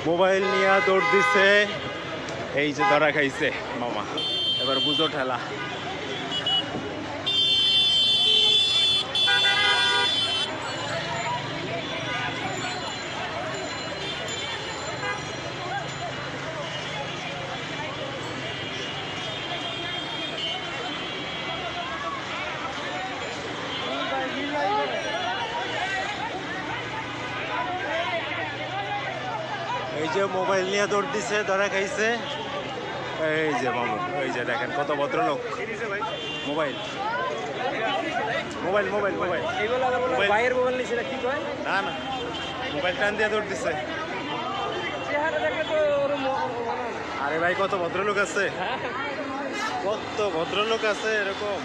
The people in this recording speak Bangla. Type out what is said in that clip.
মোবাইল নিয়ে দৌড় দিছে, এই যে ধরা খাইছে মামা। এবার বুঝো ঠেলা। এই যে মোবাইল নিয়ে দৌড় দিছে, ধরা খাইছে। এই যে মামু, এই যে দেখেন কত ভদ্রলোক। মোবাইল মোবাইল মোবাইল মোবাইল ভাইয়ের মোবাইল নিয়েছিল কি কয়? না না, মোবাইল টান দিয়ে দৌড় দিছে। আরে ভাই, কত ভদ্রলোক আছে, কত ভদ্রলোক আছে এরকম।